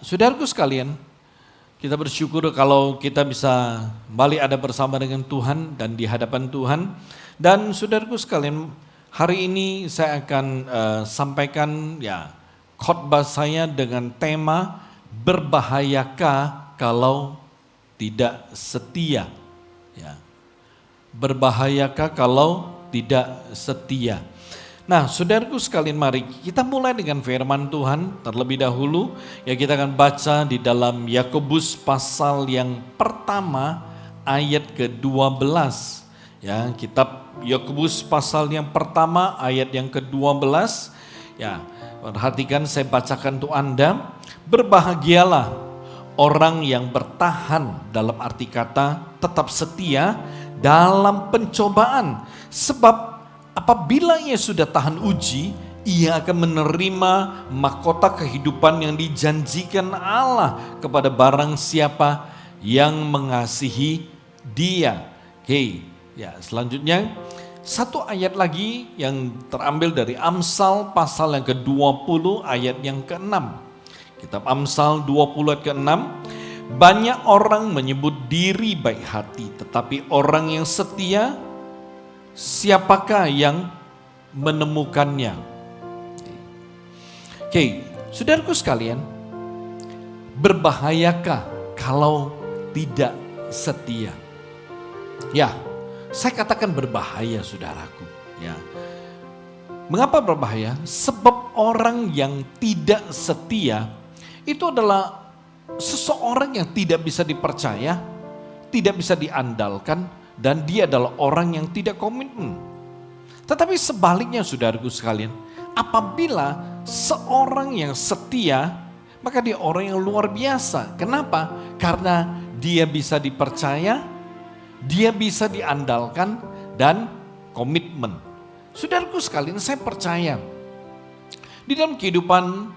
saudaraku sekalian, kita bersyukur kalau kita bisa kembali ada bersama dengan Tuhan dan di hadapan Tuhan. Dan saudaraku sekalian, hari ini saya akan sampaikan khotbah saya dengan tema berbahayakah kalau tidak setia. Ya. Berbahayakah kalau tidak setia. Nah, saudaraku sekalian, mari kita mulai dengan firman Tuhan terlebih dahulu. Ya, kita akan baca di dalam Yakobus pasal yang pertama ayat ke-12. Ya, kitab Yakobus pasal yang pertama ayat yang ke-12. Ya, perhatikan saya bacakan untuk Anda. Berbahagialah orang yang bertahan, dalam arti kata tetap setia dalam pencobaan, sebab apabila ia sudah tahan uji, ia akan menerima mahkota kehidupan yang dijanjikan Allah kepada barang siapa yang mengasihi dia. Oke, ya selanjutnya satu ayat lagi yang terambil dari Amsal pasal yang ke-20 ayat yang ke-6. Kitab Amsal 20 ayat ke-6. Banyak orang menyebut diri baik hati, tetapi orang yang setia, siapakah yang menemukannya? Oke, saudaraku sekalian, berbahayakah kalau tidak setia? Ya, saya katakan berbahaya, saudaraku. Ya, mengapa berbahaya? Sebab orang yang tidak setia itu adalah seseorang yang tidak bisa dipercaya, tidak bisa diandalkan, dan dia adalah orang yang tidak komitmen. Tetapi sebaliknya, saudaraku sekalian, apabila seorang yang setia, maka dia orang yang luar biasa. Kenapa? Karena dia bisa dipercaya, dia bisa diandalkan, dan komitmen. Saudaraku sekalian, saya percaya di dalam kehidupan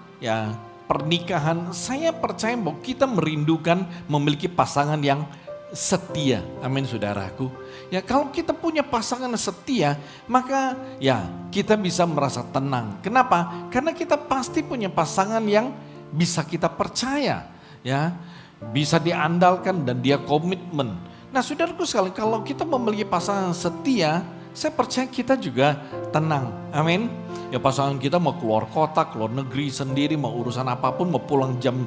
pernikahan, saya percaya bahwa kita merindukan memiliki pasangan yang setia. Amin, saudaraku. Ya, kalau kita punya pasangan setia, maka kita bisa merasa tenang. Kenapa? Karena kita pasti punya pasangan yang bisa kita percaya, ya, bisa diandalkan dan dia komitmen. Nah, saudaraku sekalian, kalau kita memiliki pasangan setia, saya percaya kita juga tenang. Amin. Ya, pasangan kita mau keluar kota, keluar negeri sendiri, mau urusan apapun, mau pulang jam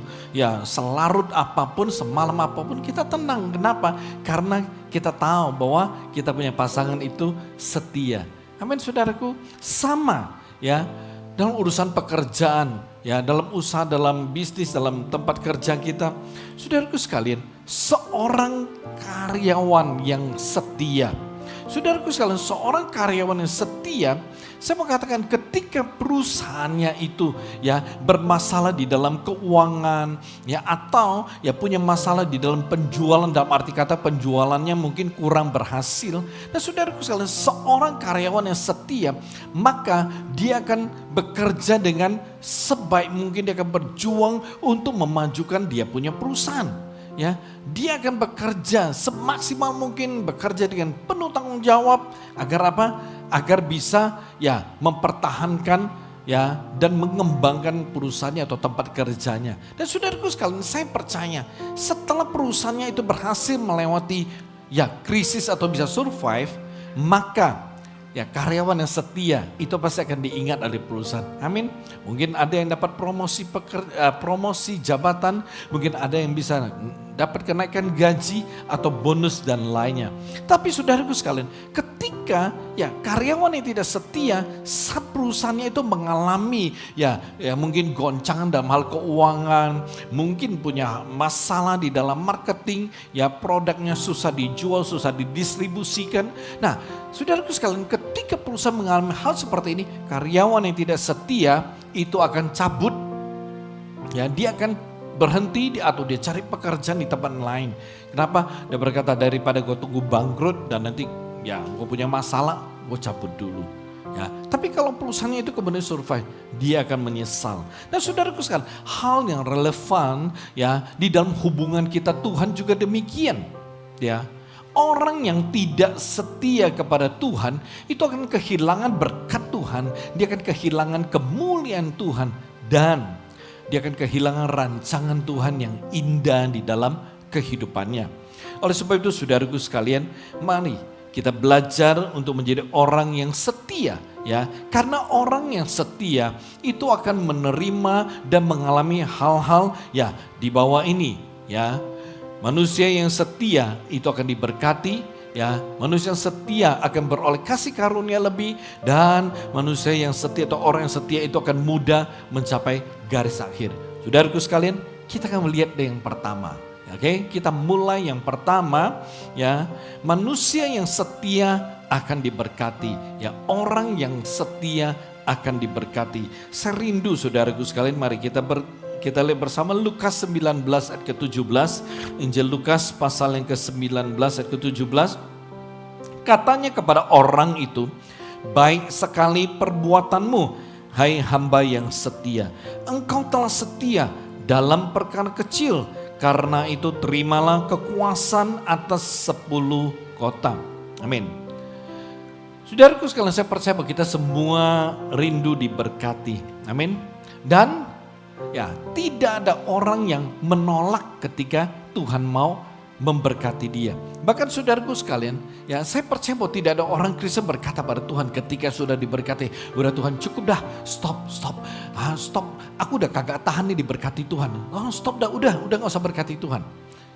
selarut apapun, semalam apapun, kita tenang. Kenapa? Karena kita tahu bahwa kita punya pasangan itu setia. Amin, saudaraku. Sama ya dalam urusan pekerjaan, ya dalam usaha, dalam bisnis, dalam tempat kerja kita. Saudaraku sekalian, seorang karyawan yang setia. Saudaraku sekalian, seorang karyawan yang setia, saya mau katakan ketika perusahaannya itu bermasalah di dalam keuangan, atau punya masalah di dalam penjualan, dalam arti kata penjualannya mungkin kurang berhasil. Nah, saudaraku sekalian, seorang karyawan yang setia, maka dia akan bekerja dengan sebaik mungkin, dia akan berjuang untuk memajukan dia punya perusahaan. Ya, dia akan bekerja semaksimal mungkin, bekerja dengan penuh tanggung jawab agar apa? Agar bisa mempertahankan dan mengembangkan perusahaannya atau tempat kerjanya. Dan saudaraku sekalian, saya percaya setelah perusahaannya itu berhasil melewati krisis atau bisa survive, maka karyawan yang setia itu pasti akan diingat oleh perusahaan. Amin. Mungkin ada yang dapat promosi jabatan, mungkin ada yang bisa dapat kenaikan gaji atau bonus dan lainnya. Tapi saudaraku sekalian, ketika karyawan yang tidak setia, saat perusahaannya itu mengalami mungkin goncangan dalam hal keuangan, mungkin punya masalah di dalam marketing, produknya susah dijual, susah didistribusikan. Nah, saudaraku sekalian, ketika perusahaan mengalami hal seperti ini, karyawan yang tidak setia itu akan cabut, dia akan berhenti atau dia cari pekerjaan di tempat lain. Kenapa? Dia berkata, daripada gue tunggu bangkrut dan nanti gue punya masalah, gue cabut dulu. Tapi kalau perusahaannya itu kemudian survive, dia akan menyesal. Nah, saudaraku sekalian, hal yang relevan di dalam hubungan kita Tuhan juga demikian. Orang yang tidak setia kepada Tuhan itu akan kehilangan berkat Tuhan, dia akan kehilangan kemuliaan Tuhan, dan dia akan kehilangan rancangan Tuhan yang indah di dalam kehidupannya. Oleh sebab itu saudaraku sekalian, mari kita belajar untuk menjadi orang yang setia, ya. Karena orang yang setia itu akan menerima dan mengalami hal-hal ya di bawah ini, ya. Manusia yang setia itu akan diberkati, ya. Manusia yang setia akan beroleh kasih karunia lebih, dan manusia yang setia atau orang yang setia itu akan mudah mencapai garis akhir. Saudaraku sekalian, kita akan melihat yang pertama. Oke, kita mulai yang pertama, ya. Manusia yang setia akan diberkati, ya. Orang yang setia akan diberkati. Saya rindu saudaraku sekalian, mari kita lihat bersama Lukas 19 ayat ke-17. Injil Lukas pasal yang ke-19 ayat ke-17. Katanya kepada orang itu, baik sekali perbuatanmu, hai hamba yang setia. Engkau telah setia dalam perkara kecil, karena itu terimalah kekuasaan atas 10 kota. Amin. Saudaraku sekalian, saya percaya bahwa kita semua rindu diberkati. Amin. Dan ya, tidak ada orang yang menolak ketika Tuhan mau memberkati dia. Bahkan saudaraku sekalian, ya saya percaya bahwa tidak ada orang Kristen berkata pada Tuhan ketika sudah diberkati, udah Tuhan cukup dah, stop, aku udah kagak tahan nih diberkati Tuhan. Oh stop dah, udah gak usah berkati Tuhan.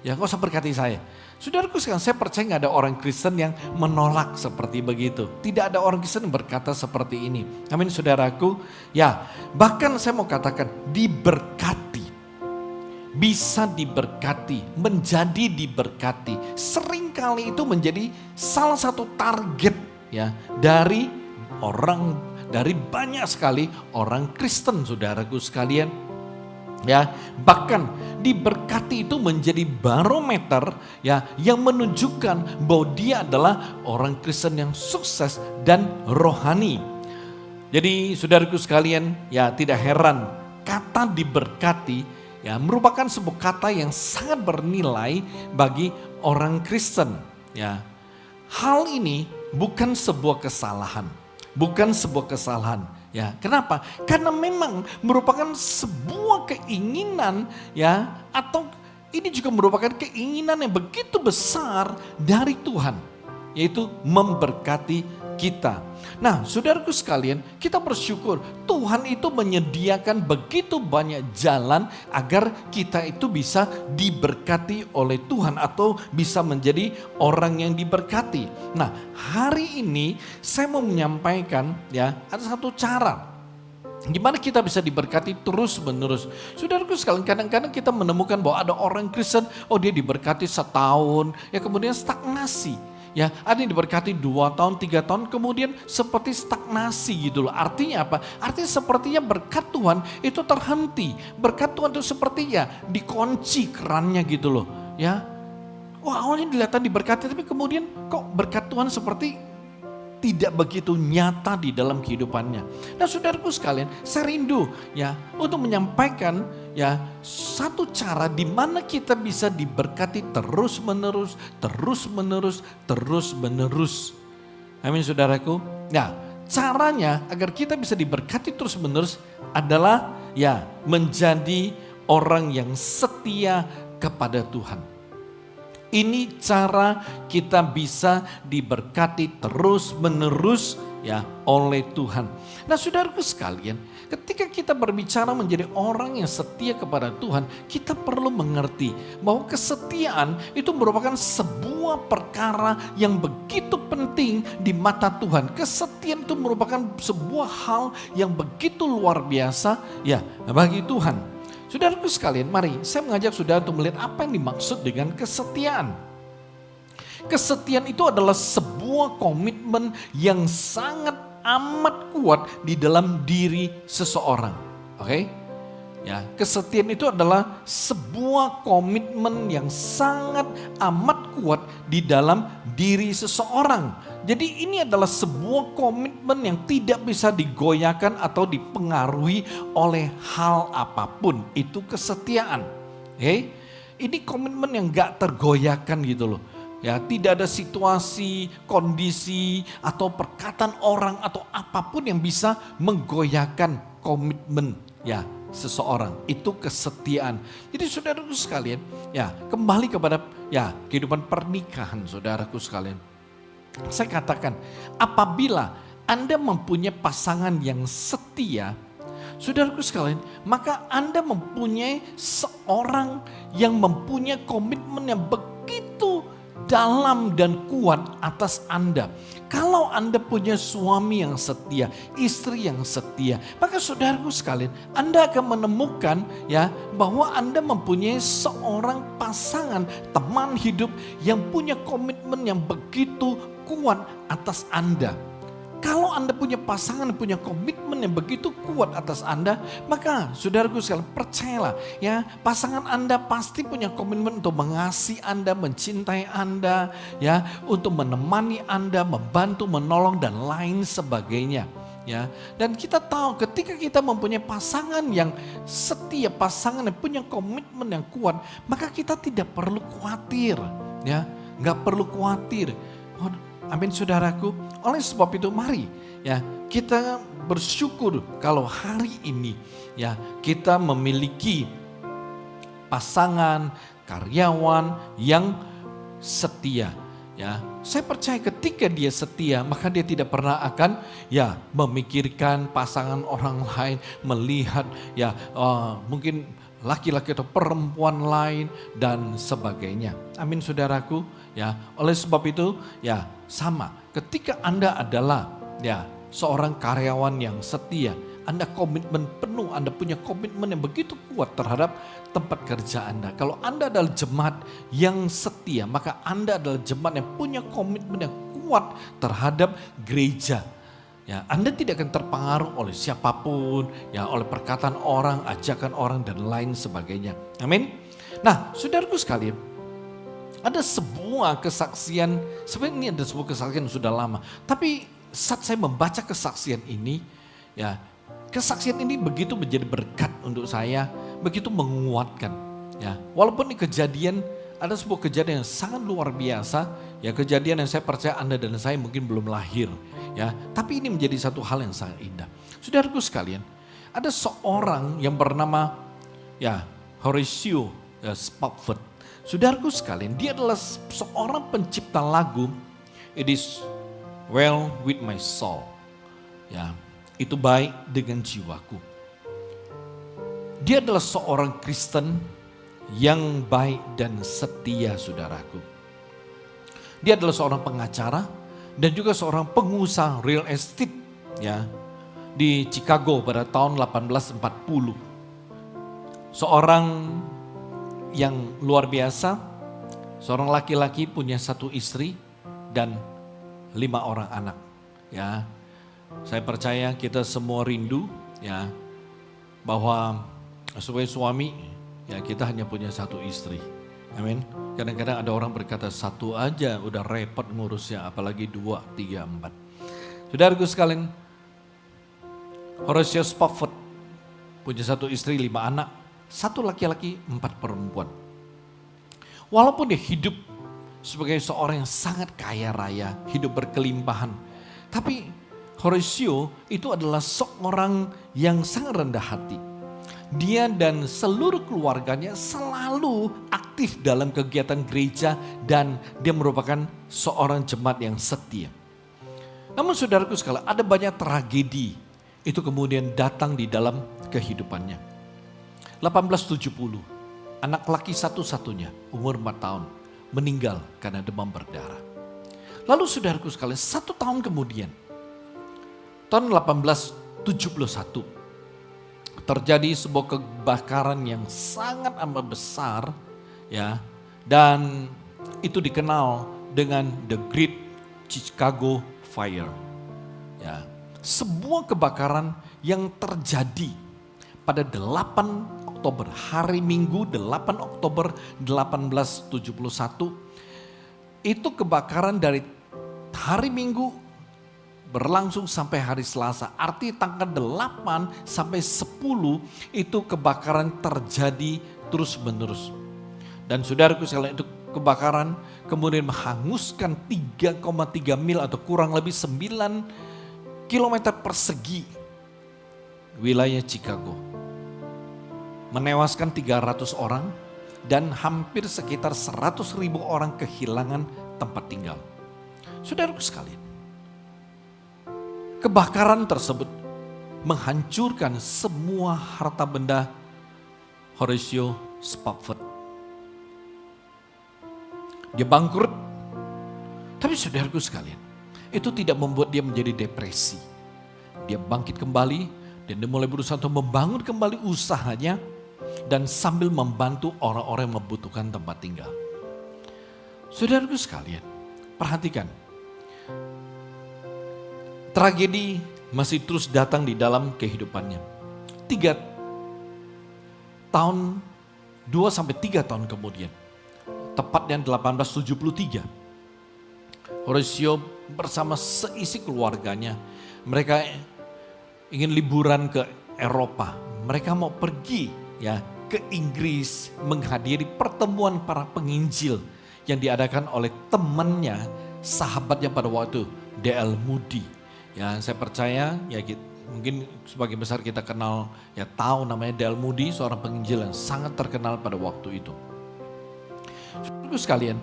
Ya gak usah berkati saya. Saudaraku sekalian, saya percaya gak ada orang Kristen yang menolak seperti begitu. Tidak ada orang Kristen yang berkata seperti ini. Amin saudaraku. Ya, bahkan saya mau katakan diberkati. Bisa diberkati, menjadi diberkati. Seringkali itu menjadi salah satu target ya dari banyak sekali orang Kristen saudaraku sekalian. Ya, bahkan diberkati itu menjadi barometer ya yang menunjukkan bahwa dia adalah orang Kristen yang sukses dan rohani. Jadi saudaraku sekalian, ya tidak heran kata diberkati ya merupakan sebuah kata yang sangat bernilai bagi orang Kristen. Ya, hal ini bukan sebuah kesalahan, Ya, kenapa? Karena memang merupakan sebuah keinginan ya, atau ini juga merupakan keinginan yang begitu besar dari Tuhan, yaitu memberkati kita. Nah, saudaraku sekalian, kita bersyukur Tuhan itu menyediakan begitu banyak jalan agar kita itu bisa diberkati oleh Tuhan atau bisa menjadi orang yang diberkati. Nah, hari ini saya mau menyampaikan ya, ada satu cara gimana kita bisa diberkati terus menerus. Saudaraku sekalian, kadang-kadang kita menemukan bahwa ada orang Kristen, oh dia diberkati setahun, ya kemudian stagnasi. Ya, ada yang diberkati 2 tahun, 3 tahun, kemudian seperti stagnasi gitu loh. Artinya apa? Artinya sepertinya berkat Tuhan itu terhenti. Berkat Tuhan itu sepertinya dikunci kerannya gitu loh. Ya, wah awalnya dilihat diberkati, tapi kemudian kok berkat Tuhan seperti tidak begitu nyata di dalam kehidupannya. Nah saudaraku sekalian, saya rindu ya untuk menyampaikan ya satu cara di mana kita bisa diberkati terus menerus. Amin saudaraku. Nah, caranya agar kita bisa diberkati terus menerus adalah ya menjadi orang yang setia kepada Tuhan. Ini cara kita bisa diberkati terus menerus ya oleh Tuhan. Nah saudaraku sekalian, ketika kita berbicara menjadi orang yang setia kepada Tuhan, kita perlu mengerti bahwa kesetiaan itu merupakan sebuah perkara yang begitu penting di mata Tuhan. Kesetiaan itu merupakan sebuah hal yang begitu luar biasa ya bagi Tuhan. Saudaraku sekalian, mari saya mengajak saudara untuk melihat apa yang dimaksud dengan kesetiaan. Kesetiaan itu adalah sebuah komitmen yang sangat amat kuat di dalam diri seseorang. Oke? Ya, kesetiaan itu adalah sebuah komitmen yang sangat amat kuat di dalam diri seseorang. Jadi ini adalah sebuah komitmen yang tidak bisa digoyahkan atau dipengaruhi oleh hal apapun. Itu kesetiaan. Oke? Ini komitmen yang gak tergoyahkan gitu loh. Ya, tidak ada situasi, kondisi, atau perkataan orang atau apapun yang bisa menggoyahkan komitmen ya seseorang, itu kesetiaan. Jadi saudaraku sekalian, ya kembali kepada ya kehidupan pernikahan saudaraku sekalian. Saya katakan, apabila Anda mempunyai pasangan yang setia, saudaraku sekalian, maka Anda mempunyai seorang yang mempunyai komitmen yang begitu dalam dan kuat atas Anda. Kalau Anda punya suami yang setia, istri yang setia, maka saudaraku sekalian, Anda akan menemukan ya bahwa Anda mempunyai seorang pasangan, teman hidup yang punya komitmen yang begitu kuat atas Anda. Kalau Anda punya pasangan, punya komitmen yang begitu kuat atas Anda, maka saudaraku sekalian percayalah ya, pasangan Anda pasti punya komitmen untuk mengasihi Anda, mencintai Anda, ya, untuk menemani Anda, membantu, menolong dan lain sebagainya. Ya, dan kita tahu ketika kita mempunyai pasangan yang setia, pasangan yang punya komitmen yang kuat, maka kita tidak perlu khawatir, ya, nggak perlu khawatir. Amin saudaraku. Oleh sebab itu mari ya kita bersyukur kalau hari ini ya kita memiliki pasangan, karyawan yang setia. Ya, saya percaya ketika dia setia maka dia tidak pernah akan ya memikirkan pasangan orang lain, melihat ya mungkin laki-laki atau perempuan lain dan sebagainya. Amin saudaraku. Ya, oleh sebab itu ya sama. Ketika Anda adalah ya seorang karyawan yang setia, Anda komitmen penuh, Anda punya komitmen yang begitu kuat terhadap tempat kerja Anda. Kalau Anda adalah jemaat yang setia, maka Anda adalah jemaat yang punya komitmen yang kuat terhadap gereja. Ya, Anda tidak akan terpengaruh oleh siapapun, ya oleh perkataan orang, ajakan orang dan lain sebagainya. Amin. Nah, saudaraku sekalian, ada sebuah kesaksian, sebenarnya ini ada sebuah kesaksian yang sudah lama. Tapi saat saya membaca kesaksian ini, ya kesaksian ini begitu menjadi berkat untuk saya, begitu menguatkan. Ya, walaupun ini kejadian, ada sebuah kejadian yang sangat luar biasa, ya kejadian yang saya percaya Anda dan saya mungkin belum lahir. Ya, tapi ini menjadi satu hal yang sangat indah. Saudaraku sekalian, ada seorang yang bernama ya Horatio Spafford. Saudaraku sekalian, dia adalah seorang pencipta lagu It Is Well With My Soul. Ya, itu baik dengan jiwaku. Dia adalah seorang Kristen yang baik dan setia, saudaraku. Dia adalah seorang pengacara dan juga seorang pengusaha real estate ya di Chicago pada tahun 1840. Seorang yang luar biasa, seorang laki-laki punya satu istri dan 5 orang anak. Ya, saya percaya kita semua rindu ya bahwa sebagai suami ya kita hanya punya satu istri. Amin. Kadang-kadang ada orang berkata satu aja udah repot ngurusnya, apalagi 2, 3, 4. Saudaraku sekalian, Horatio Spafford punya satu istri, 5 anak. 1 laki-laki, 4 perempuan. Walaupun dia hidup sebagai seorang yang sangat kaya raya, hidup berkelimpahan. Tapi Horatio itu adalah seorang yang sangat rendah hati. Dia dan seluruh keluarganya selalu aktif dalam kegiatan gereja dan dia merupakan seorang jemaat yang setia. Namun saudaraku sekalian, ada banyak tragedi itu kemudian datang di dalam kehidupannya. 1870, anak laki satu-satunya umur 4 tahun meninggal karena demam berdarah. Lalu saudaraku sekalian, 1 tahun kemudian, tahun 1871, terjadi sebuah kebakaran yang sangat amat besar ya, dan itu dikenal dengan The Great Chicago Fire. Ya, sebuah kebakaran yang terjadi pada 8 Oktober, hari Minggu 8 Oktober 1871. Itu kebakaran dari hari Minggu berlangsung sampai hari Selasa. Arti tanggal 8 sampai 10 itu kebakaran terjadi terus menerus. Dan saudaraku sekalian, itu kebakaran kemudian menghanguskan 3,3 mil atau kurang lebih 9 kilometer persegi wilayah Chicago. menewaskan 300 orang, dan hampir sekitar 100.000 orang kehilangan tempat tinggal. Saudaraku sekalian, kebakaran tersebut menghancurkan semua harta benda Horatio Spafford. Dia bangkrut, tapi saudaraku sekalian, itu tidak membuat dia menjadi depresi. Dia bangkit kembali dan dia mulai berusaha untuk membangun kembali usahanya dan sambil membantu orang-orang yang membutuhkan tempat tinggal. Saudaraku sekalian, perhatikan. Tragedi masih terus datang di dalam kehidupannya. 2 sampai 3 tahun kemudian, tepatnya 1873, Horatio bersama seisi keluarganya, mereka ingin liburan ke Eropa. Mereka mau pergi ke Inggris menghadiri pertemuan para penginjil yang diadakan oleh temannya, sahabatnya pada waktu, D.L. Moody. Ya, saya percaya mungkin sebagian besar kita kenal, tahu namanya D.L. Moody, seorang penginjil yang sangat terkenal pada waktu itu. Saudaraku sekalian,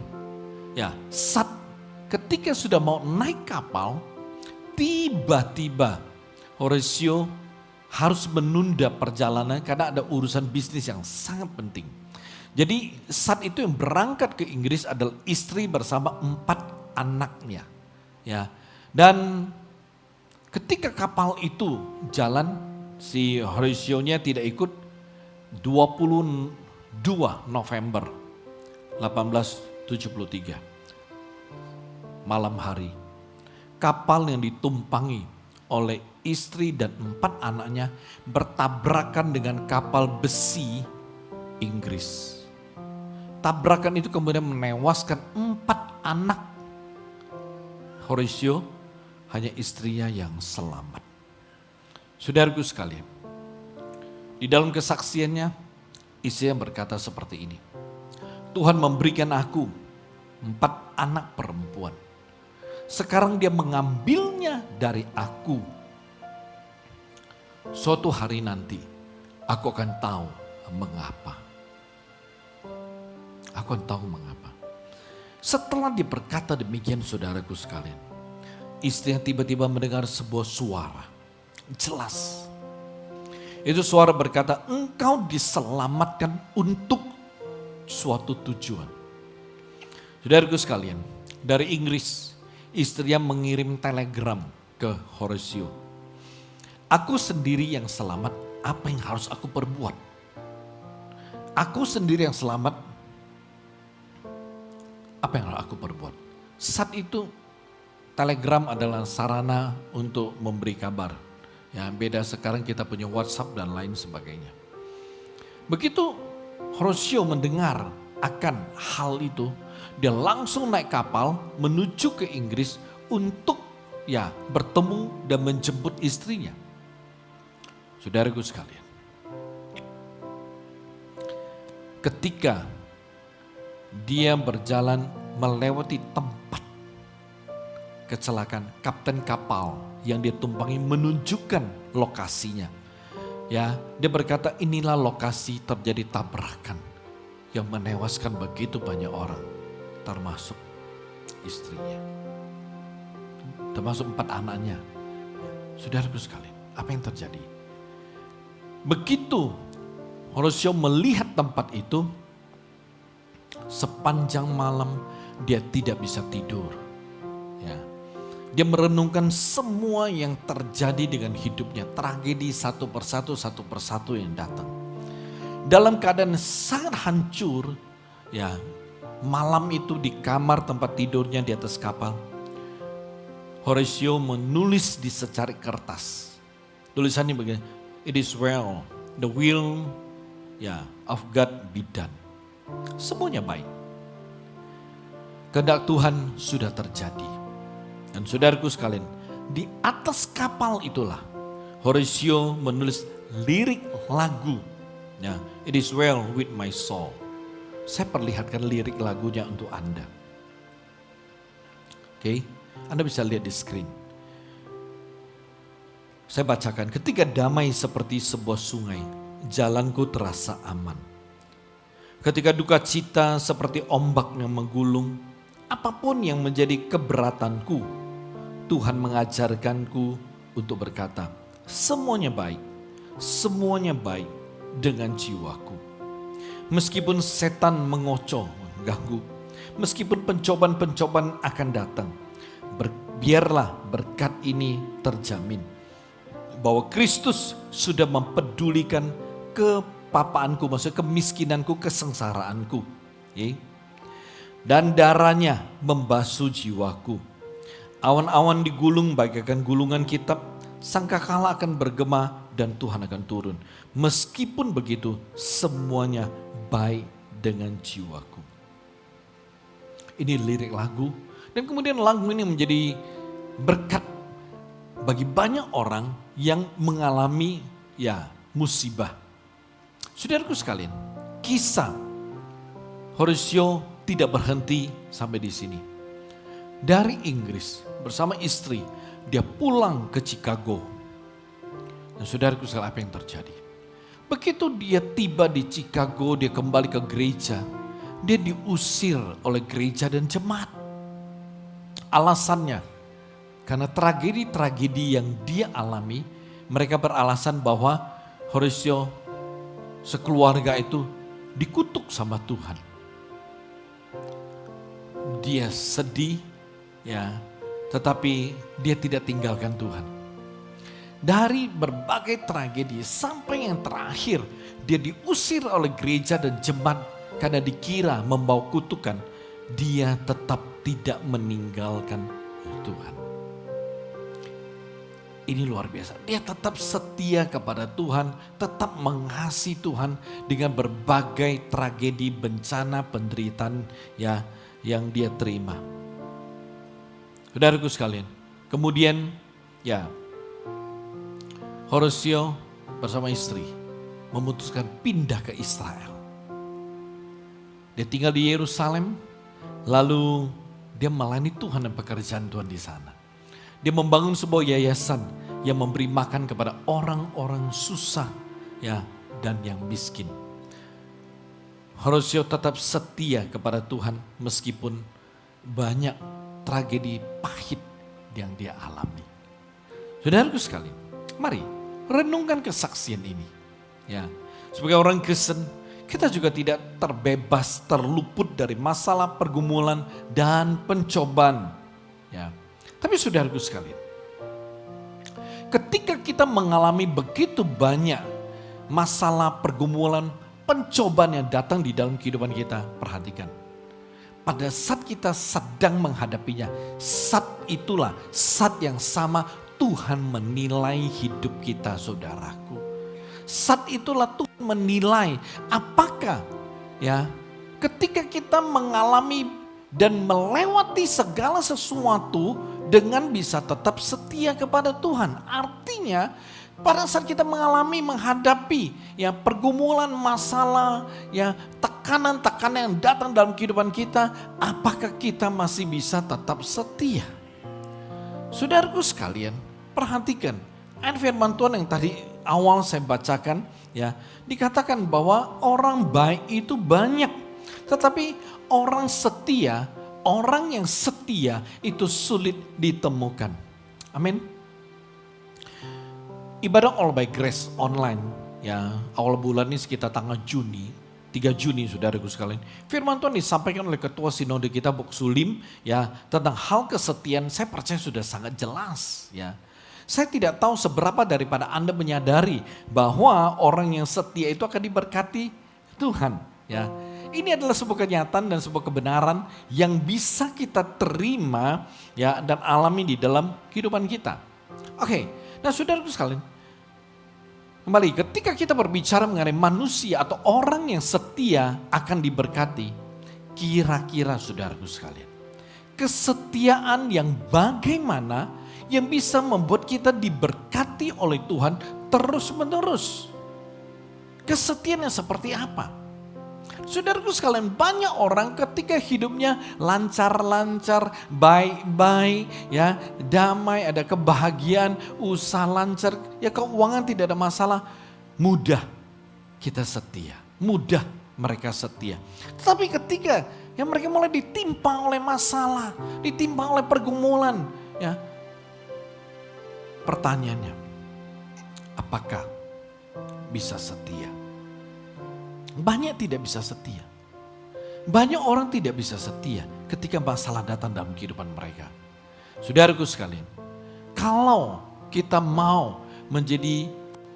ketika sudah mau naik kapal, tiba-tiba Horatio harus menunda perjalanan karena ada urusan bisnis yang sangat penting. Jadi saat itu yang berangkat ke Inggris adalah istri bersama 4 anaknya. Dan ketika kapal itu jalan, si Horatio-nya tidak ikut. 22 November 1873, malam hari, kapal yang ditumpangi oleh istri dan 4 anaknya bertabrakan dengan kapal besi Inggris. Tabrakan itu kemudian menewaskan 4 anak Horatio, hanya istrinya yang selamat. Saudaraku sekalian, di dalam kesaksiannya, istrinya berkata seperti ini. Tuhan memberikan aku 4 anak perempuan. Sekarang dia mengambilnya dari aku. Suatu hari nanti, aku akan tahu mengapa. Aku akan tahu mengapa. Setelah dia berkata demikian, saudaraku sekalian, istrinya tiba-tiba mendengar sebuah suara. Jelas. Itu suara berkata, engkau diselamatkan untuk suatu tujuan. Saudaraku sekalian, dari Inggris, istrinya mengirim telegram ke Horatio. Aku sendiri yang selamat, apa yang harus aku perbuat? Aku sendiri yang selamat, apa yang harus aku perbuat? Saat itu, telegram adalah sarana untuk memberi kabar. Beda sekarang kita punya WhatsApp dan lain sebagainya. Begitu Horatio mendengar akan hal itu, dia langsung naik kapal menuju ke Inggris untuk bertemu dan menjemput istrinya. Saudaraku sekalian, ketika dia berjalan melewati tempat kecelakaan, kapten kapal yang dia tumpangi menunjukkan lokasinya. Dia berkata, inilah lokasi terjadi tabrakan yang menewaskan begitu banyak orang, termasuk istrinya, termasuk 4 anaknya. Saudaraku sekalian, apa yang terjadi? Begitu Horatio melihat tempat itu, sepanjang malam dia tidak bisa tidur. Dia merenungkan semua yang terjadi dengan hidupnya, tragedi satu persatu yang datang. Dalam keadaan sangat hancur, malam itu di kamar tempat tidurnya di atas kapal, Horatio menulis di secarik kertas. Tulisannya begini, it is well, the will of God be done. Semuanya baik. Kehendak Tuhan sudah terjadi. Dan saudaraku sekalian, di atas kapal itulah Horatio menulis lirik lagu. It is well with my soul. Saya perlihatkan lirik lagunya untuk Anda. Oke, Anda bisa lihat di screen. Saya bacakan, ketika damai seperti sebuah sungai, jalanku terasa aman. Ketika duka cita seperti ombak yang menggulung, apapun yang menjadi keberatanku, Tuhan mengajarkanku untuk berkata, semuanya baik dengan jiwaku. Meskipun setan mengocoh, mengganggu, meskipun pencobaan-pencobaan akan datang, biarlah berkat ini terjamin. Bahwa Kristus sudah mempedulikan kepapaanku, maksudnya kemiskinanku, kesengsaraanku. Dan darahnya membasuh jiwaku. Awan-awan digulung bagaikan gulungan kitab, sangkakala akan bergema dan Tuhan akan turun. Meskipun begitu, semuanya baik dengan jiwaku. Ini lirik lagu, dan kemudian lagu ini menjadi berkat bagi banyak orang yang mengalami musibah. Saudaraku sekalian, kisah Horatio tidak berhenti sampai di sini. Dari Inggris bersama istri, dia pulang ke Chicago. Dan saudaraku sekalian, apa yang terjadi? Begitu dia tiba di Chicago, dia kembali ke gereja, dia diusir oleh gereja dan jemaat. Alasannya, karena tragedi-tragedi yang dia alami, mereka beralasan bahwa Horatio sekeluarga itu dikutuk sama Tuhan. Dia sedih, tetapi dia tidak tinggalkan Tuhan. Dari berbagai tragedi sampai yang terakhir, dia diusir oleh gereja dan jemaat karena dikira membawa kutukan. Dia tetap tidak meninggalkan Tuhan. Ini luar biasa. Dia tetap setia kepada Tuhan, tetap mengasihi Tuhan dengan berbagai tragedi, bencana, penderitaan yang dia terima. Saudaraku sekalian, kemudian Horatio bersama istri memutuskan pindah ke Israel. Dia tinggal di Yerusalem, lalu dia melayani Tuhan dan pekerjaan Tuhan di sana. Dia membangun sebuah yayasan yang memberi makan kepada orang-orang susah dan yang miskin. Horatio tetap setia kepada Tuhan meskipun banyak tragedi pahit yang dia alami. Saudaraku sekalian, mari renungkan kesaksian ini. Sebagai orang Kristen, kita juga tidak terbebas, terluput dari masalah, pergumulan, dan pencobaan. Tapi saudaraku sekalian, ketika kita mengalami begitu banyak masalah, pergumulan, pencobaan yang datang di dalam kehidupan kita, perhatikan. Pada saat kita sedang menghadapinya, saat itulah saat yang sama Tuhan menilai hidup kita, saudaraku. Saat itulah Tuhan menilai apakah ketika kita mengalami dan melewati segala sesuatu dengan bisa tetap setia kepada Tuhan. Artinya pada saat kita menghadapi pergumulan, masalah, tekanan-tekanan yang datang dalam kehidupan kita, apakah kita masih bisa tetap setia? Saudaraku sekalian, perhatikan ayat firman Tuhan yang tadi awal saya bacakan, dikatakan bahwa orang baik itu banyak, tetapi orang yang setia itu sulit ditemukan. Amin. Ibadah All by Grace online awal bulan ini sekitar tanggal 3 Juni saudaraku sekalian. Firman Tuhan disampaikan oleh Ketua Sinode kita Bok Sulim tentang hal kesetiaan, saya percaya sudah sangat jelas. Saya tidak tahu seberapa daripada Anda menyadari bahwa orang yang setia itu akan diberkati Tuhan. Ini adalah sebuah kenyataan dan sebuah kebenaran yang bisa kita terima dan alami di dalam kehidupan kita. Oke, nah saudaraku sekalian, kembali ketika kita berbicara mengenai manusia atau orang yang setia akan diberkati, kira-kira saudaraku sekalian, kesetiaan yang bagaimana yang bisa membuat kita diberkati oleh Tuhan terus menerus? Kesetiaan yang seperti apa? Saudaraku sekalian, banyak orang ketika hidupnya lancar-lancar, baik-baik, damai, ada kebahagiaan, usaha lancar, keuangan tidak ada masalah, mudah kita setia. Mudah mereka setia. Tetapi ketika mereka mulai ditimpa oleh masalah, ditimpa oleh pergumulan, ya, pertanyaannya, apakah bisa setia? Banyak tidak bisa setia. Banyak orang tidak bisa setia ketika masalah datang dalam kehidupan mereka. Saudaraku sekalian, kalau kita mau menjadi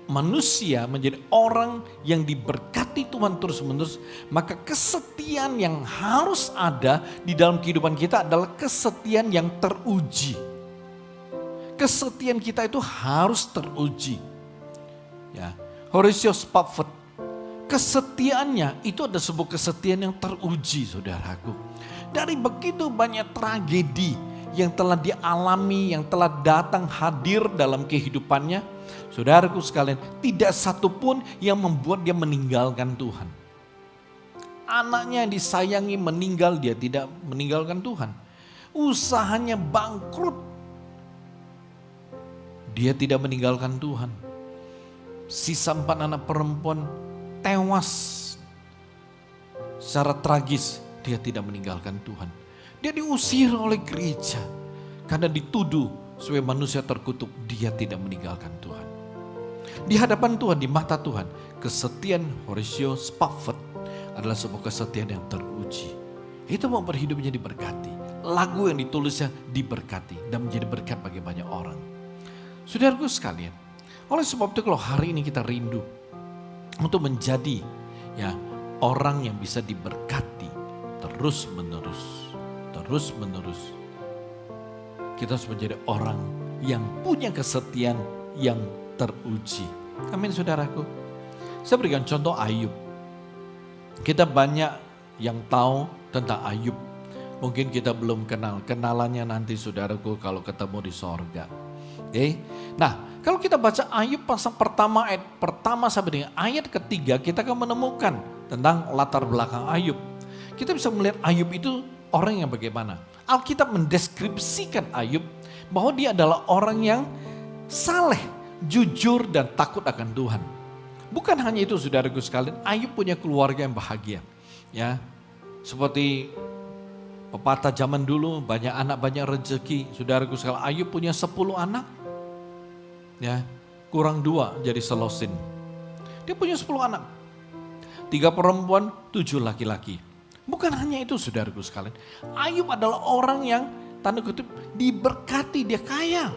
manusia, menjadi orang yang diberkati Tuhan terus-menerus, maka kesetiaan yang harus ada di dalam kehidupan kita adalah kesetiaan yang teruji. Kesetiaan kita itu harus teruji. Ya, Horatio Spafford, kesetiaannya itu ada sebuah kesetiaan yang teruji, saudaraku. Dari begitu banyak tragedi yang telah dialami, yang telah datang hadir dalam kehidupannya, saudaraku sekalian, tidak satu pun yang membuat dia meninggalkan Tuhan. Anaknya yang disayangi meninggal, dia tidak meninggalkan Tuhan. Usahanya bangkrut, dia tidak meninggalkan Tuhan. Sisa 4 anak perempuan tewas secara tragis, dia tidak meninggalkan Tuhan. Dia diusir oleh gereja karena dituduh sebagai manusia terkutuk, dia tidak meninggalkan Tuhan. Di hadapan Tuhan, di mata Tuhan, kesetiaan Horatio Spafford adalah sebuah kesetiaan yang teruji. Itu membuat hidupnya diberkati. Lagu yang ditulisnya diberkati dan menjadi berkat bagi banyak orang. Saudaraku sekalian, oleh sebab itu kalau hari ini kita rindu untuk menjadi orang yang bisa diberkati terus menerus. Kita harus menjadi orang yang punya kesetiaan yang teruji. Amin, saudaraku. Saya berikan contoh Ayub. Kita banyak yang tahu tentang Ayub. Mungkin kita belum kenal. Kenalannya nanti, saudaraku, kalau ketemu di sorga. Oke. Nah, kalau kita baca Ayub pasal pertama, ayat pertama sampai dengan ayat ketiga, kita akan menemukan tentang latar belakang Ayub. Kita bisa melihat Ayub itu orang yang bagaimana. Alkitab mendeskripsikan Ayub bahwa dia adalah orang yang saleh, jujur, dan takut akan Tuhan. Bukan hanya itu, saudaraku sekalian, Ayub punya keluarga yang bahagia. Ya, seperti pepatah zaman dulu, banyak anak banyak rezeki. Saudaraku sekalian, Ayub punya 10 anak. Ya, kurang 2 jadi selosin. Dia punya 10 anak. 3 perempuan, 7 laki-laki. Bukan hanya itu, saudaraku sekalian. Ayub adalah orang yang tanda kutip diberkati, dia kaya.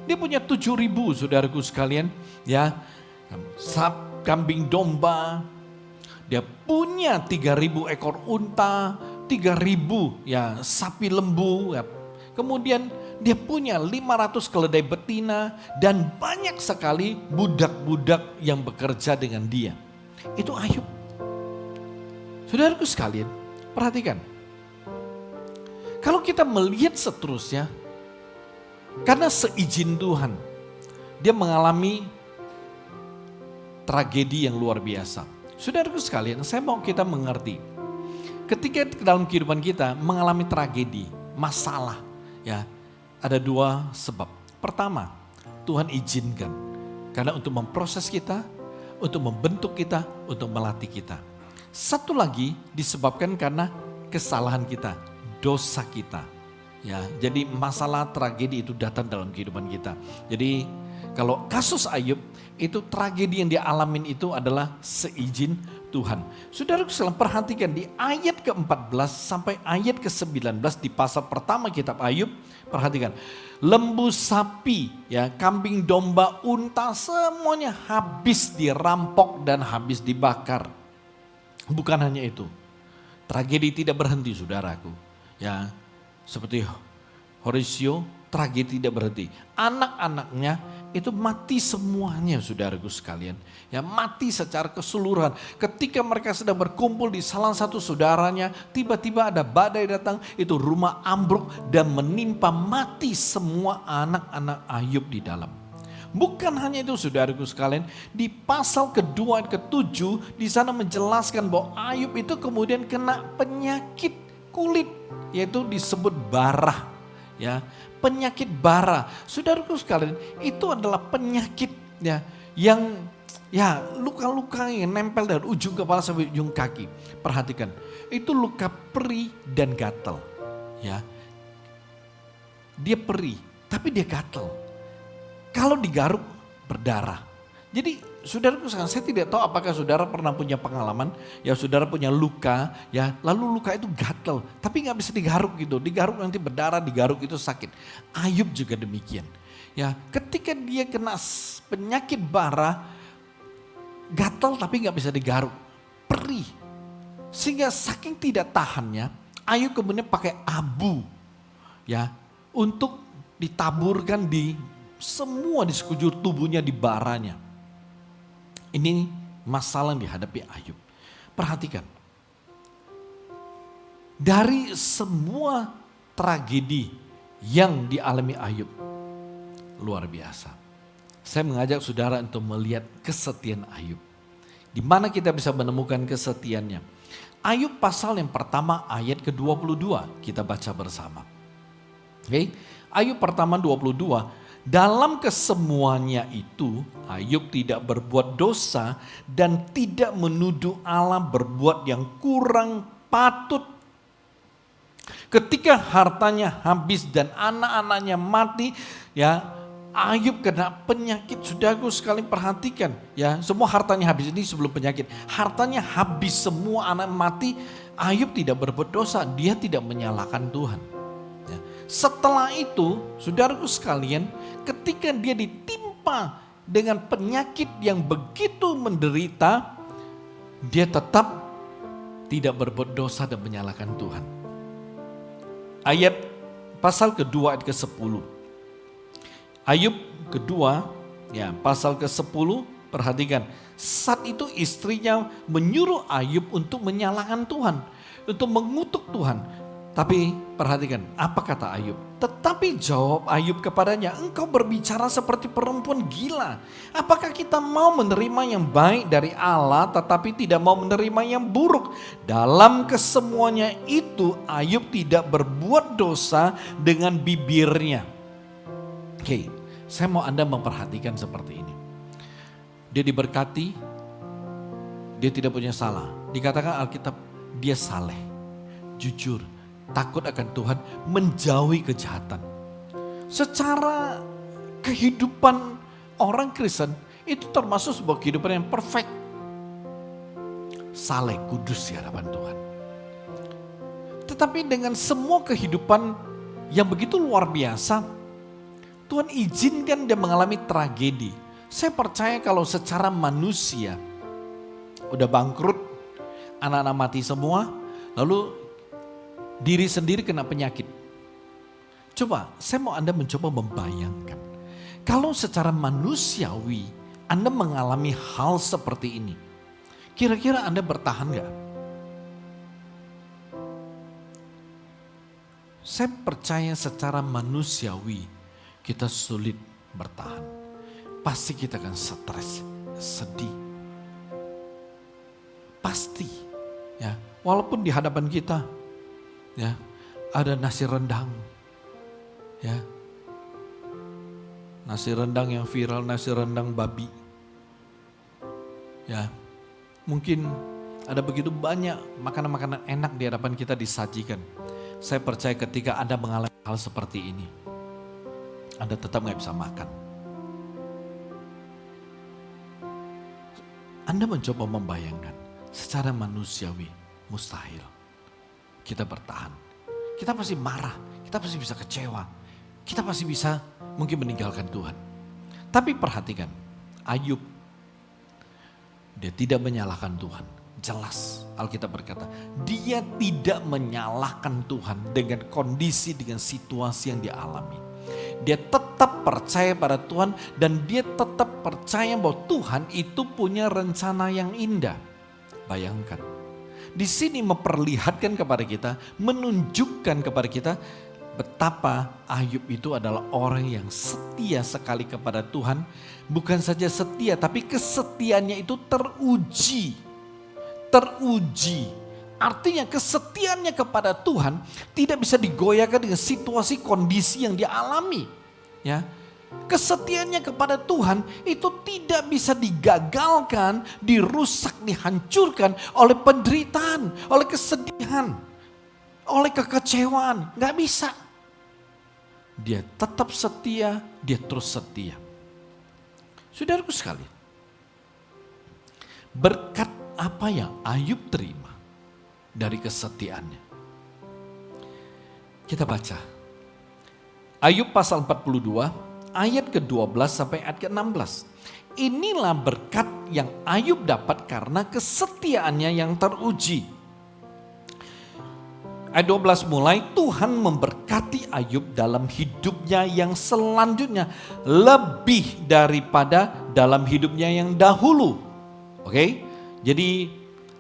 Dia punya 7.000, saudaraku sekalian. Ya, kambing domba. Dia punya 3.000 ekor unta, 3.000 sapi lembu. Ya. Kemudian dia punya 500 keledai betina dan banyak sekali budak-budak yang bekerja dengan dia. Itu Ayub. Saudaraku sekalian, perhatikan. Kalau kita melihat seterusnya, karena seizin Tuhan, dia mengalami tragedi yang luar biasa. Saudaraku sekalian, saya mau kita mengerti. Ketika dalam kehidupan kita mengalami tragedi, masalah, ya, ada 2 sebab. Pertama, Tuhan izinkan. Karena untuk memproses kita, untuk membentuk kita, untuk melatih kita. Satu lagi disebabkan karena kesalahan kita, dosa kita. Ya, jadi masalah tragedi itu datang dalam kehidupan kita. Jadi kalau kasus Ayub, itu tragedi yang dia alamin itu adalah seizin Tuhan. Saudara sekalian, perhatikan di ayat ke-14 sampai ayat ke-19 di pasal pertama kitab Ayub. Perhatikan, lembu sapi, ya, kambing domba, unta, semuanya habis dirampok dan habis dibakar. Bukan hanya itu, tragedi tidak berhenti, saudaraku. Ya, seperti Horatio, tragedi tidak berhenti. Anak-anaknya itu mati semuanya, saudaraku sekalian. Ya, mati secara keseluruhan. Ketika mereka sedang berkumpul di salah satu saudaranya, tiba-tiba ada badai datang, itu rumah ambruk dan menimpa, mati semua anak-anak Ayub di dalam. Bukan hanya itu, saudaraku sekalian, di pasal kedua ayat ke-7 di sana menjelaskan bahwa Ayub itu kemudian kena penyakit kulit, yaitu disebut barah, ya, penyakit barah. Saudaraku sekalian, itu adalah penyakit, ya, yang Ya, luka-luka yang nempel dari ujung kepala sampai ujung kaki. Perhatikan, itu luka perih dan gatal. Ya, dia perih, tapi dia gatal. Kalau digaruk berdarah. Jadi saudaraku sekalian, saya tidak tahu apakah saudara pernah punya pengalaman, ya saudara punya luka, ya lalu luka itu gatal, tapi nggak bisa digaruk gitu. Digaruk nanti berdarah, digaruk itu sakit. Ayub juga demikian. Ya, ketika dia kena penyakit bara, gatal tapi nggak bisa digaruk, perih. Sehingga saking tidak tahannya, Ayub kemudian pakai abu, ya, untuk ditaburkan di semua di sekujur tubuhnya, di baranya. Ini masalah yang dihadapi Ayub. Perhatikan, dari semua tragedi yang dialami Ayub, luar biasa. Saya mengajak saudara untuk melihat kesetiaan Ayub. Di mana kita bisa menemukan kesetiaannya. Ayub pasal yang pertama ayat ke-22 kita baca bersama. Oke, Ayub pertama 22. Dalam kesemuanya itu Ayub tidak berbuat dosa dan tidak menuduh Allah berbuat yang kurang patut. Ketika hartanya habis dan anak-anaknya mati, ya, Ayub kena penyakit. Saudaraku sekali perhatikan, ya, semua hartanya habis. Ini sebelum penyakit, hartanya habis, semua anak mati. Ayub tidak berbuat dosa, dia tidak menyalahkan Tuhan. Ya. Setelah itu, saudaraku sekalian, ketika dia ditimpa dengan penyakit yang begitu menderita, dia tetap tidak berbuat dosa dan menyalahkan Tuhan. Ayat pasal kedua ayat ke-10. Ayub kedua, ya, pasal ke-10, perhatikan. Saat itu istrinya menyuruh Ayub untuk menyalahkan Tuhan, untuk mengutuk Tuhan. Tapi perhatikan, apa kata Ayub? Tetapi jawab Ayub kepadanya, engkau berbicara seperti perempuan gila. Apakah kita mau menerima yang baik dari Allah tetapi tidak mau menerima yang buruk? Dalam kesemuanya itu Ayub tidak berbuat dosa dengan bibirnya. Oke, saya mau Anda memperhatikan seperti ini. Dia diberkati, dia tidak punya salah. Dikatakan Alkitab, dia saleh, jujur, takut akan Tuhan, menjauhi kejahatan. Secara kehidupan orang Kristen, itu termasuk sebuah kehidupan yang perfect. Saleh, kudus di hadapan Tuhan. Tetapi dengan semua kehidupan yang begitu luar biasa, Tuhan izinkan dia mengalami tragedi. Saya percaya kalau secara manusia udah bangkrut, anak-anak mati semua, lalu diri sendiri kena penyakit. Coba saya mau Anda mencoba membayangkan. Kalau secara manusiawi Anda mengalami hal seperti ini, kira-kira Anda bertahan gak? Saya percaya secara manusiawi kita sulit bertahan. Pasti kita akan stres, sedih. Pasti, ya. Walaupun di hadapan kita, ya, ada nasi rendang, ya. Nasi rendang yang viral, nasi rendang babi. Ya. Mungkin ada begitu banyak makanan-makanan enak di hadapan kita disajikan. Saya percaya ketika Anda mengalami hal seperti ini, Anda tetap gak bisa makan. Anda mencoba membayangkan, secara manusiawi mustahil kita bertahan. Kita pasti marah, kita pasti bisa kecewa, kita pasti bisa mungkin meninggalkan Tuhan. Tapi perhatikan, Ayub, dia tidak menyalahkan Tuhan. Jelas Alkitab berkata, dia tidak menyalahkan Tuhan dengan kondisi, dengan situasi yang dia alami. Dia tetap percaya pada Tuhan dan dia tetap percaya bahwa Tuhan itu punya rencana yang indah. Bayangkan, di sini memperlihatkan kepada kita, menunjukkan kepada kita betapa Ayub itu adalah orang yang setia sekali kepada Tuhan. Bukan saja setia, tapi kesetiaannya itu teruji. Artinya kesetiaannya kepada Tuhan tidak bisa digoyahkan dengan situasi kondisi yang dia alami. Ya, Kesetiaannya kepada Tuhan itu tidak bisa digagalkan, dirusak, dihancurkan oleh penderitaan, oleh kesedihan, oleh kekecewaan. Gak bisa. Dia tetap setia, dia terus setia. Saudaraku sekalian, berkat apa yang Ayub terima dari kesetiaannya? Kita baca. Ayub pasal 42 ayat ke-12 sampai ayat ke-16. Inilah berkat yang Ayub dapat karena kesetiaannya yang teruji. Ayat 12 mulai, Tuhan memberkati Ayub dalam hidupnya yang selanjutnya lebih daripada dalam hidupnya yang dahulu. Oke, jadi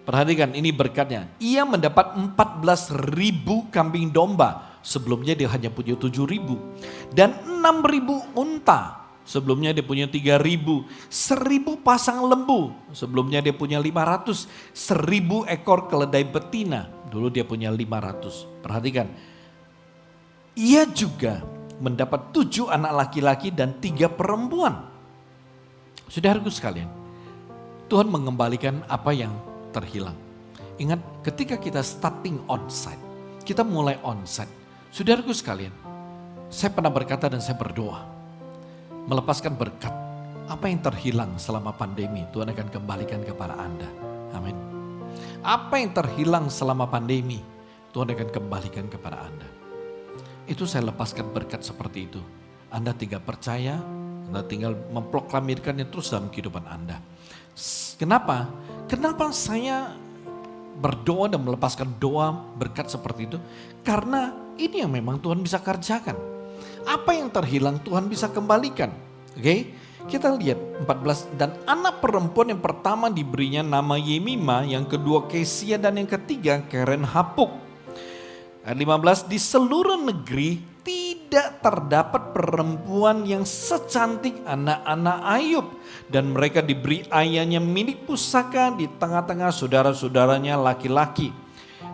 perhatikan ini berkatnya. Ia mendapat 14.000 kambing domba. Sebelumnya dia hanya punya 7.000. Dan 6.000 unta. Sebelumnya dia punya 3.000. 1.000 pasang lembu. Sebelumnya dia punya 500. 1.000 ekor keledai betina. Dulu dia punya 500. Perhatikan. Ia juga mendapat 7 anak laki-laki dan 3 perempuan. Saudaraku sekalian, Tuhan mengembalikan apa yang terhilang. Ingat, ketika kita starting onsite, kita mulai onsite. Saudaraku sekalian, saya pernah berkata dan saya berdoa, melepaskan berkat. Apa yang terhilang selama pandemi, Tuhan akan kembalikan kepada Anda. Amin. Apa yang terhilang selama pandemi, Tuhan akan kembalikan kepada Anda. Itu saya lepaskan berkat seperti itu. Anda tinggal percaya, Anda tinggal memproklamirkannya terus dalam kehidupan Anda. Kenapa? Kenapa saya berdoa dan melepaskan doa berkat seperti itu? Karena ini yang memang Tuhan bisa kerjakan. Apa yang terhilang Tuhan bisa kembalikan. Oke? Kita lihat 14. Dan anak perempuan yang pertama diberinya nama Yemima, yang kedua Kesia, dan yang ketiga Keren Hapuk. Ayat 15, di seluruh negeri tidak terdapat perempuan yang secantik anak-anak Ayub. Dan mereka diberi ayahnya milik pusaka di tengah-tengah saudara-saudaranya laki-laki.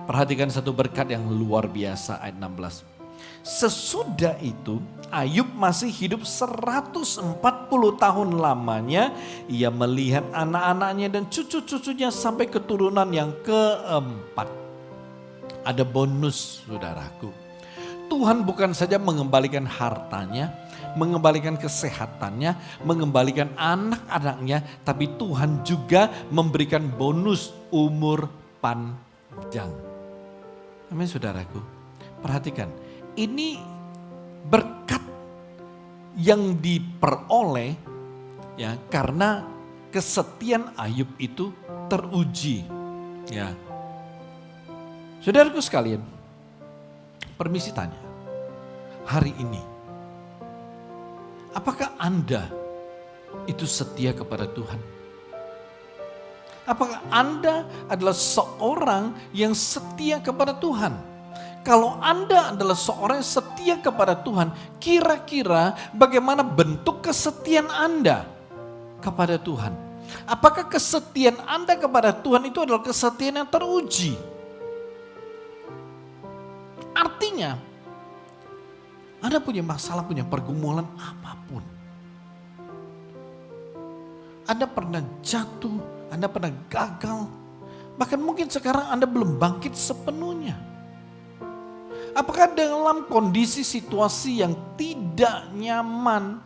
Perhatikan satu berkat yang luar biasa ayat 16. Sesudah itu Ayub masih hidup 140 tahun lamanya. Ia melihat anak-anaknya dan cucu-cucunya sampai keturunan yang keempat. Ada bonus saudaraku. Tuhan bukan saja mengembalikan hartanya, mengembalikan kesehatannya, mengembalikan anak-anaknya, tapi Tuhan juga memberikan bonus umur panjang. Amin saudaraku. Perhatikan, ini berkat yang diperoleh ya karena kesetiaan Ayub itu teruji. Ya. Saudaraku sekalian, permisi tanya. Hari ini apakah Anda itu setia kepada Tuhan? Apakah Anda adalah seorang yang setia kepada Tuhan? Kalau Anda adalah seorang yang setia kepada Tuhan, kira-kira bagaimana bentuk kesetiaan Anda kepada Tuhan? Apakah kesetiaan Anda kepada Tuhan itu adalah kesetiaan yang teruji? Artinya, Anda punya masalah, punya pergumulan apapun. Anda pernah jatuh, Anda pernah gagal, bahkan mungkin sekarang Anda belum bangkit sepenuhnya. Apakah dalam kondisi situasi yang tidak nyaman,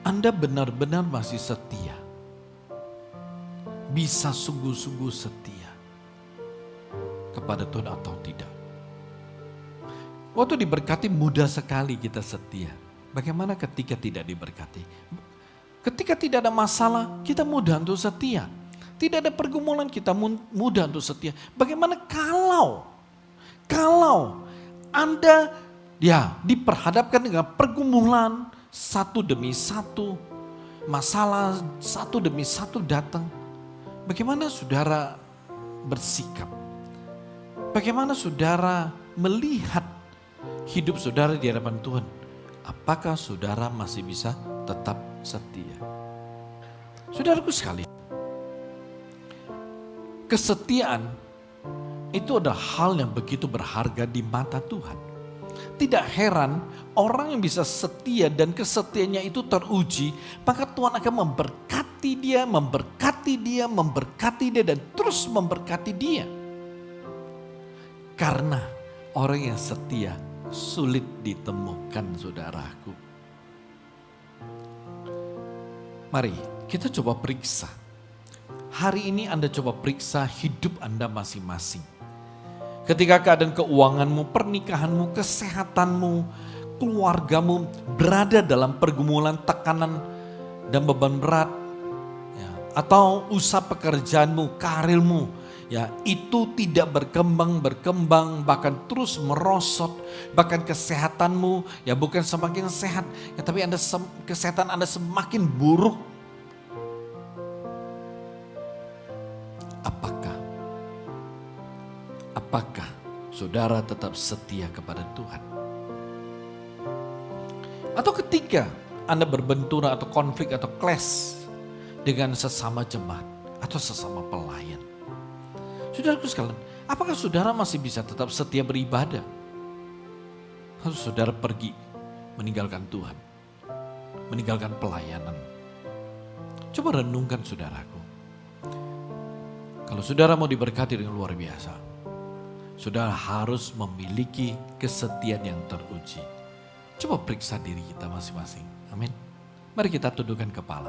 Anda benar-benar masih setia? Bisa sungguh-sungguh setia kepada Tuhan atau tidak? Waktu diberkati mudah sekali kita setia. Bagaimana ketika tidak diberkati? Ketika tidak ada masalah, kita mudah untuk setia. Tidak ada pergumulan, kita mudah untuk setia. Bagaimana kalau Anda diperhadapkan dengan pergumulan satu demi satu, masalah satu demi satu datang. Bagaimana saudara bersikap? Bagaimana saudara melihat hidup saudara di hadapan Tuhan? Apakah saudara masih bisa tetap setia? Saudaraku sekalian, kesetiaan itu adalah hal yang begitu berharga di mata Tuhan. Tidak heran orang yang bisa setia dan kesetiaannya itu teruji, maka Tuhan akan memberkati dia, memberkati dia, memberkati dia dan terus memberkati dia. Karena orang yang setia sulit ditemukan, saudaraku. Mari kita coba periksa. Hari ini Anda coba periksa hidup Anda masing-masing. Ketika keadaan keuanganmu, pernikahanmu, kesehatanmu, keluargamu berada dalam pergumulan, tekanan, dan beban berat, ya, atau usaha pekerjaanmu, karirmu, ya, itu tidak berkembang, bahkan terus merosot, bahkan kesehatanmu, ya bukan semakin sehat, ya, tapi kesehatan Anda semakin buruk. Apakah saudara tetap setia kepada Tuhan? Atau ketika Anda berbenturan atau konflik atau clash dengan sesama jemaat atau sesama pelayan. Saudaraku sekalian, apakah saudara masih bisa tetap setia beribadah? Atau saudara pergi meninggalkan Tuhan, meninggalkan pelayanan? Coba renungkan saudaraku. Kalau saudara mau diberkati dengan luar biasa, saudara harus memiliki kesetiaan yang teruji. Coba periksa diri kita masing-masing. Amin. Mari kita tundukkan kepala.